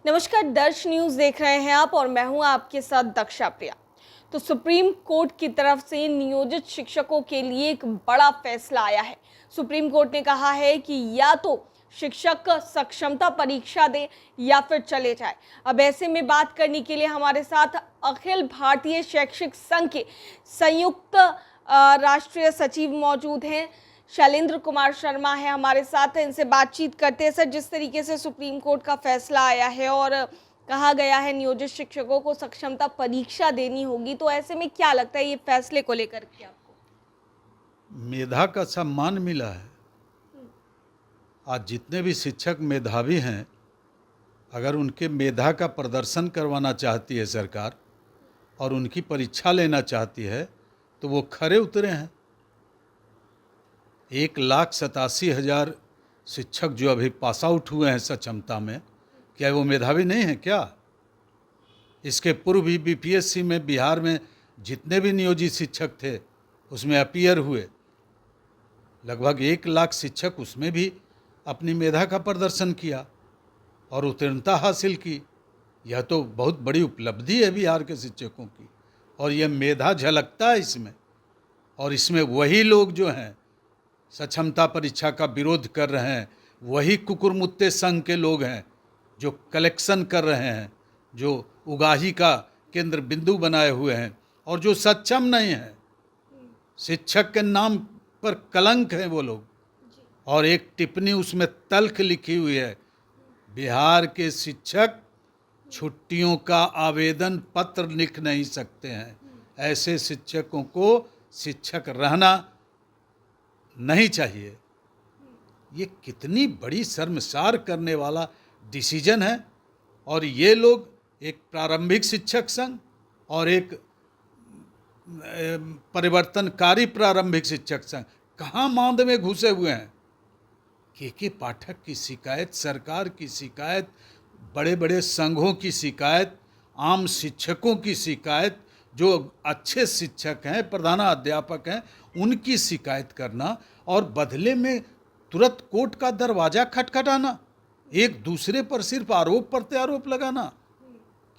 नमस्कार, दर्श न्यूज देख रहे हैं आप और मैं हूं आपके साथ दक्षा प्रिया। तो सुप्रीम कोर्ट की तरफ से नियोजित शिक्षकों के लिए एक बड़ा फैसला आया है। सुप्रीम कोर्ट ने कहा है कि या तो शिक्षक सक्षमता परीक्षा दे या फिर चले जाए। अब ऐसे में बात करने के लिए हमारे साथ अखिल भारतीय शैक्षिक संघ के संयुक्त राष्ट्रीय सचिव मौजूद हैं। शैलेंद्र कुमार शर्मा है हमारे साथ, इनसे बातचीत करते हैं। सर, जिस तरीके से सुप्रीम कोर्ट का फैसला आया है और कहा गया है नियोजित शिक्षकों को सक्षमता परीक्षा देनी होगी, तो ऐसे में क्या लगता है ये फैसले को लेकर के आपको? मेधा का सम्मान मिला है। आज जितने भी शिक्षक मेधावी हैं, अगर उनके मेधा का प्रदर्शन करवाना चाहती है सरकार और उनकी परीक्षा लेना चाहती है तो वो खरे उतरे हैं। 1,87,000 शिक्षक जो अभी पास आउट हुए हैं सक्षमता में, क्या वो मेधावी नहीं हैं क्या? इसके पूर्व भी बीपीएससी में बिहार में जितने भी नियोजित शिक्षक थे उसमें अपीयर हुए। लगभग 1 लाख शिक्षक उसमें भी अपनी मेधा का प्रदर्शन किया और उत्तीर्णता हासिल की। यह तो बहुत बड़ी उपलब्धि है बिहार के शिक्षकों की, और यह मेधा झलकता है इसमें। और इसमें वही लोग जो हैं सक्षमता परीक्षा का विरोध कर रहे हैं, वही कुकुरमुत्ते संघ के लोग हैं जो कलेक्शन कर रहे हैं, जो उगाही का केंद्र बिंदु बनाए हुए हैं और जो सक्षम नहीं हैं। शिक्षक के नाम पर कलंक हैं वो लोग। और एक टिप्पणी उसमें तल्ख लिखी हुई है, बिहार के शिक्षक छुट्टियों का आवेदन पत्र लिख नहीं सकते हैं। ऐसे शिक्षकों को शिक्षक रहना नहीं चाहिए। ये कितनी बड़ी शर्मसार करने वाला डिसीजन है। और ये लोग एक प्रारंभिक शिक्षक संघ और एक परिवर्तनकारी प्रारंभिक शिक्षक संघ कहाँ मांद में घुसे हुए हैं। के पाठक की शिकायत, सरकार की शिकायत, बड़े बड़े संघों की शिकायत, आम शिक्षकों की शिकायत, जो अच्छे शिक्षक हैं, प्रधानाध्यापक हैं, उनकी शिकायत करना और बदले में तुरंत कोर्ट का दरवाजा खटखटाना, एक दूसरे पर सिर्फ आरोप प्रत्यारोप लगाना,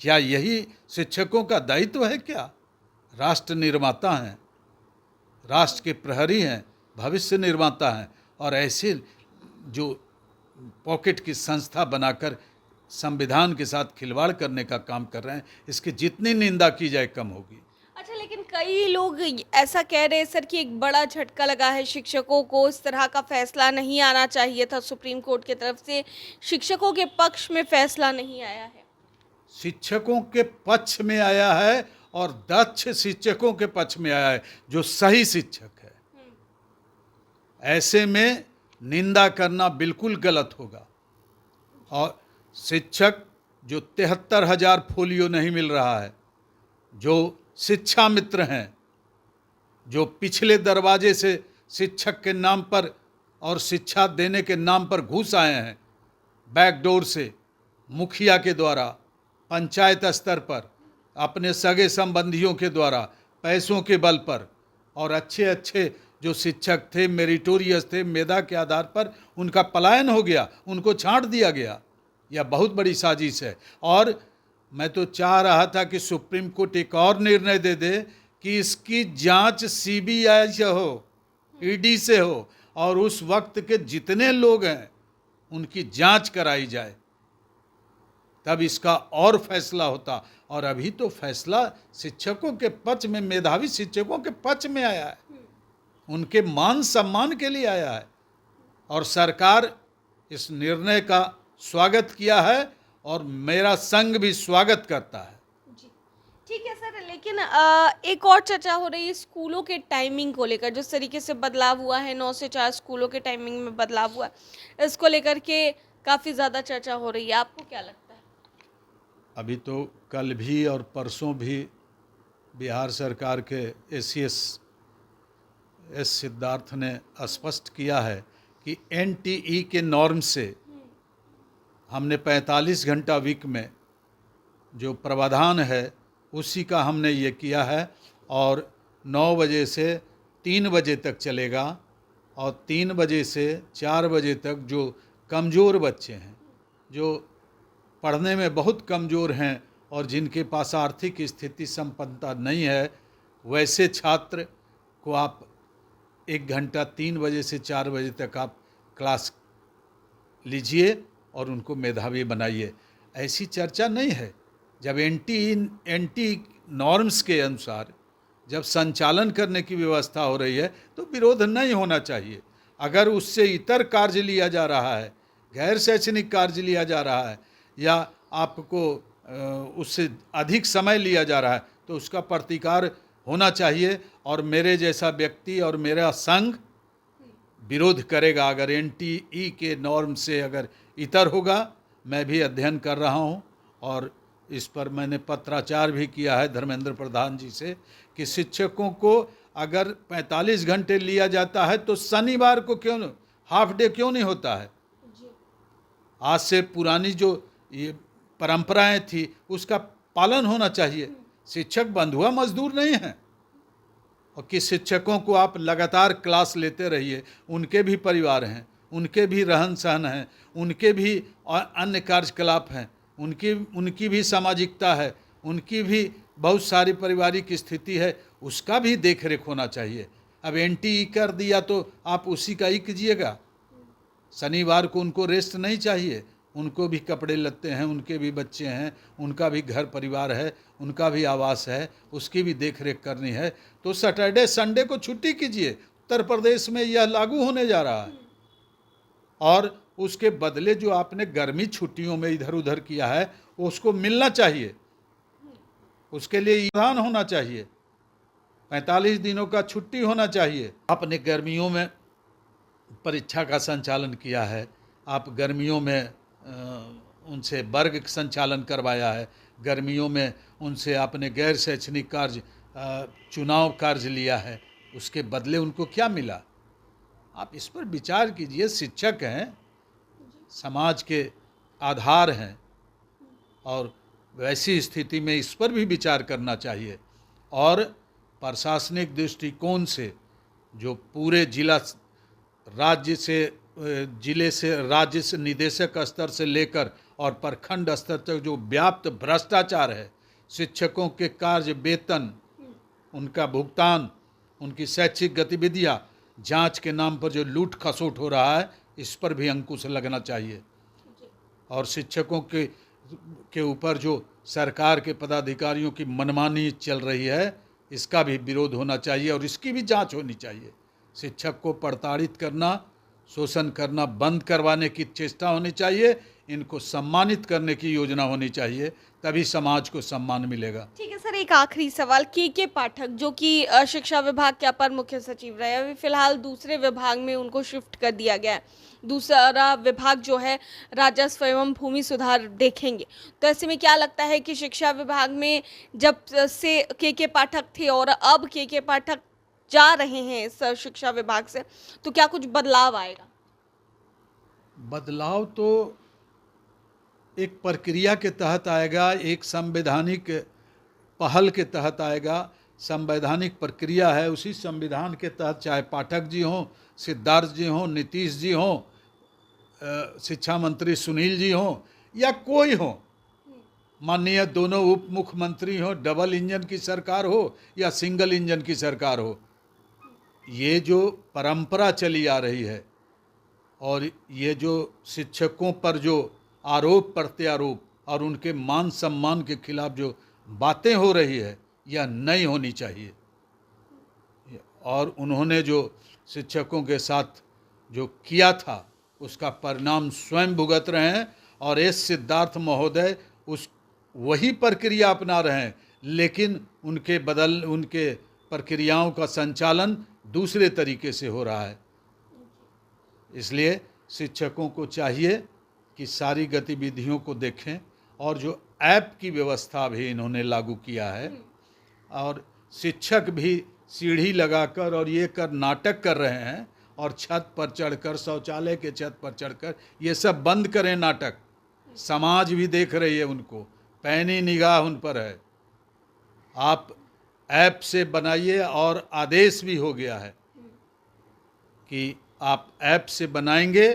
क्या यही शिक्षकों का दायित्व है क्या? राष्ट्र निर्माता हैं, राष्ट्र के प्रहरी हैं, भविष्य निर्माता हैं, और ऐसे जो पॉकेट की संस्था बनाकर संविधान के साथ खिलवाड़ करने का काम कर रहे हैं, इसकी जितनी निंदा की जाए कम होगी। अच्छा, लेकिन कई लोग ऐसा कह रहे हैं सर कि एक बड़ा झटका लगा है शिक्षकों को, इस तरह का फैसला नहीं आना चाहिए था सुप्रीम कोर्ट की तरफ से, शिक्षकों के पक्ष में फैसला नहीं आया है। शिक्षकों के पक्ष में आया है और दक्ष शिक्षकों के पक्ष में आया है, जो सही शिक्षक है। ऐसे में निंदा करना बिल्कुल गलत होगा। और शिक्षक जो 73,000 फोलियो नहीं मिल रहा है, जो शिक्षा मित्र हैं, जो पिछले दरवाजे से शिक्षक के नाम पर और शिक्षा देने के नाम पर घुस आए हैं, बैकडोर से, मुखिया के द्वारा, पंचायत स्तर पर, अपने सगे संबंधियों के द्वारा, पैसों के बल पर, और अच्छे अच्छे जो शिक्षक थे, मेरिटोरियस थे, मेधा के आधार पर उनका पलायन हो गया, उनको छांट दिया गया। यह बहुत बड़ी साजिश है। और मैं तो चाह रहा था कि सुप्रीम कोर्ट एक और निर्णय दे दे कि इसकी जांच सीबीआई से हो, ईडी से हो, और उस वक्त के जितने लोग हैं उनकी जांच कराई जाए, तब इसका और फैसला होता। और अभी तो फैसला शिक्षकों के पक्ष में, मेधावी शिक्षकों के पक्ष में आया है, उनके मान सम्मान के लिए आया है। और सरकार इस निर्णय का स्वागत किया है और मेरा संघ भी स्वागत करता है। जी, ठीक है सर, लेकिन एक और चर्चा हो रही है स्कूलों के टाइमिंग को लेकर। जिस तरीके से बदलाव हुआ है, 9 से 4 स्कूलों के टाइमिंग में बदलाव हुआ है, इसको लेकर के काफ़ी ज़्यादा चर्चा हो रही है, आपको क्या लगता है? अभी तो कल भी और परसों भी बिहार सरकार के एस सिद्धार्थ ने स्पष्ट किया है कि एनटीई के नॉर्म से हमने 45 घंटा वीक में जो प्रावधान है उसी का हमने ये किया है। और 9 बजे से 3 बजे तक चलेगा, और 3 बजे से 4 बजे तक जो कमज़ोर बच्चे हैं, जो पढ़ने में बहुत कमज़ोर हैं और जिनके पास आर्थिक स्थिति संपन्नता नहीं है, वैसे छात्र को आप 1 घंटा 3 बजे से 4 बजे तक आप क्लास लीजिए और उनको मेधावी बनाइए। ऐसी चर्चा नहीं है। जब एंटी नॉर्म्स के अनुसार जब संचालन करने की व्यवस्था हो रही है तो विरोध नहीं होना चाहिए। अगर उससे इतर कार्य लिया जा रहा है, गैर शैक्षणिक कार्य लिया जा रहा है, या आपको उससे अधिक समय लिया जा रहा है, तो उसका प्रतिकार होना चाहिए। और मेरे जैसा व्यक्ति और मेरा संघ विरोध करेगा अगर एनटीई के नॉर्म से अगर इतर होगा। मैं भी अध्ययन कर रहा हूँ और इस पर मैंने पत्राचार भी किया है धर्मेंद्र प्रधान जी से कि शिक्षकों को अगर 45 घंटे लिया जाता है तो शनिवार को क्यों हाफ डे क्यों नहीं होता है। आज से पुरानी जो ये परंपराएं थी उसका पालन होना चाहिए। शिक्षक बंधुआ मजदूर नहीं हैं और कि शिक्षकों को आप लगातार क्लास लेते रहिए। उनके भी परिवार हैं, उनके भी रहन सहन हैं, उनके भी अन्य कार्यकलाप हैं, उनकी भी सामाजिकता है, उनकी भी बहुत सारी पारिवारिक स्थिति है, उसका भी देख रेख होना चाहिए। अब एनटीई कर दिया तो आप उसी का ही कीजिएगा। शनिवार को उनको रेस्ट नहीं चाहिए। उनको भी कपड़े लत्ते हैं, उनके भी बच्चे हैं, उनका भी घर परिवार है, उनका भी आवास है, उसकी भी देख रेख करनी है। तो सैटरडे संडे को छुट्टी कीजिए। उत्तर प्रदेश में यह लागू होने जा रहा है। और उसके बदले जो आपने गर्मी छुट्टियों में इधर उधर किया है उसको मिलना चाहिए। उसके लिए ईंधन होना चाहिए। 45 दिनों का छुट्टी होना चाहिए। आपने गर्मियों में परीक्षा का संचालन किया है, आप गर्मियों में उनसे वर्ग संचालन करवाया है, गर्मियों में उनसे आपने गैर शैक्षणिक कार्य चुनाव कार्य लिया है, उसके बदले उनको क्या मिला? आप इस पर विचार कीजिए। शिक्षक हैं, समाज के आधार हैं और वैसी स्थिति में इस पर भी विचार करना चाहिए। और प्रशासनिक दृष्टिकोण से जो पूरे जिले से राज्य से निदेशक स्तर से लेकर और प्रखंड स्तर तक जो व्याप्त भ्रष्टाचार है, शिक्षकों के कार्य वेतन, उनका भुगतान, उनकी शैक्षिक गतिविधियां, जांच के नाम पर जो लूट खसोट हो रहा है, इस पर भी अंकुश लगना चाहिए। और शिक्षकों के ऊपर जो सरकार के पदाधिकारियों की मनमानी चल रही है, इसका भी विरोध होना चाहिए और इसकी भी जांच होनी चाहिए। शिक्षक को प्रताड़ित करना, शोषण करना बंद करवाने की चेष्टा होनी चाहिए। इनको सम्मानित करने की योजना होनी चाहिए, तभी समाज को सम्मान मिलेगा। ठीक है सर, एक आखिरी सवाल। के पाठक जो कि शिक्षा विभाग के अपर मुख्य सचिव रहे, अभी फिलहाल दूसरे विभाग में उनको शिफ्ट कर दिया गया है। दूसरा विभाग जो है राजस्व एवं भूमि सुधार देखेंगे। तो ऐसे में क्या लगता है कि शिक्षा विभाग में जब से के पाठक थे और अब के पाठक जा रहे हैं इस शिक्षा विभाग से, तो क्या कुछ बदलाव आएगा? बदलाव तो एक प्रक्रिया के तहत आएगा, एक संवैधानिक पहल के तहत आएगा। संवैधानिक प्रक्रिया है, उसी संविधान के तहत चाहे पाठक जी हों, सिद्धार्थ जी हों, नीतीश जी हों, शिक्षा मंत्री सुनील जी हों या कोई हो, माननीय दोनों उप मुख्यमंत्री हों, डबल इंजन की सरकार हो या सिंगल इंजन की सरकार हो, ये जो परंपरा चली आ रही है और ये जो शिक्षकों पर जो आरोप प्रत्यारोप और उनके मान सम्मान के खिलाफ जो बातें हो रही है, यह नहीं होनी चाहिए। और उन्होंने जो शिक्षकों के साथ जो किया था उसका परिणाम स्वयं भुगत रहे हैं। और एस सिद्धार्थ महोदय उस वही प्रक्रिया अपना रहे हैं, लेकिन उनके प्रक्रियाओं का संचालन दूसरे तरीके से हो रहा है। इसलिए शिक्षकों को चाहिए कि सारी गतिविधियों को देखें। और जो ऐप की व्यवस्था भी इन्होंने लागू किया है, और शिक्षक भी सीढ़ी लगाकर और ये कर नाटक कर रहे हैं और छत पर चढ़कर, शौचालय के छत पर चढ़कर, ये सब बंद करें नाटक। समाज भी देख रही है उनको, पैनी निगाह उन पर है। आप ऐप से बनाइए और आदेश भी हो गया है कि आप ऐप से बनाएंगे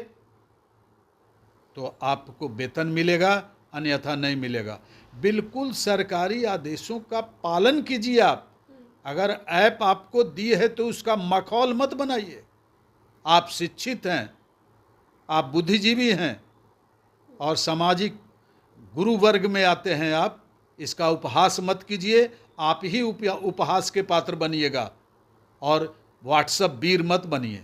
तो आपको वेतन मिलेगा, अन्यथा नहीं मिलेगा। बिल्कुल सरकारी आदेशों का पालन कीजिए आप। अगर ऐप आपको दी है तो उसका मखौल मत बनाइए। आप शिक्षित हैं, आप बुद्धिजीवी हैं और सामाजिक गुरु वर्ग में आते हैं आप, इसका उपहास मत कीजिए। आप ही उपहास के पात्र बनिएगा और व्हाट्सएप वीर मत बनिए।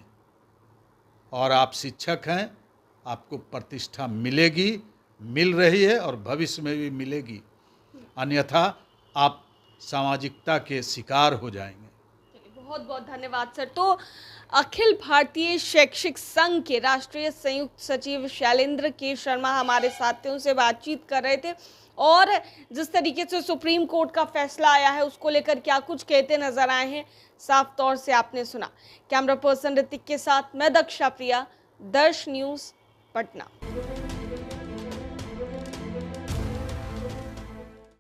और आप शिक्षक हैं, आपको प्रतिष्ठा मिलेगी, मिल रही है और भविष्य में भी मिलेगी, अन्यथा आप सामाजिकता के शिकार हो जाएंगे। बहुत बहुत धन्यवाद सर। तो अखिल भारतीय शैक्षिक संघ के राष्ट्रीय संयुक्त सचिव शैलेंद्र के शर्मा हमारे साथियों से बातचीत कर रहे थे और जिस तरीके से सुप्रीम कोर्ट का फैसला आया है उसको लेकर क्या कुछ कहते नजर आए हैं साफ तौर से आपने सुना। कैमरा पर्सन ऋतिक के साथ मैं दक्षा प्रिया, दर्श न्यूज़, पटना।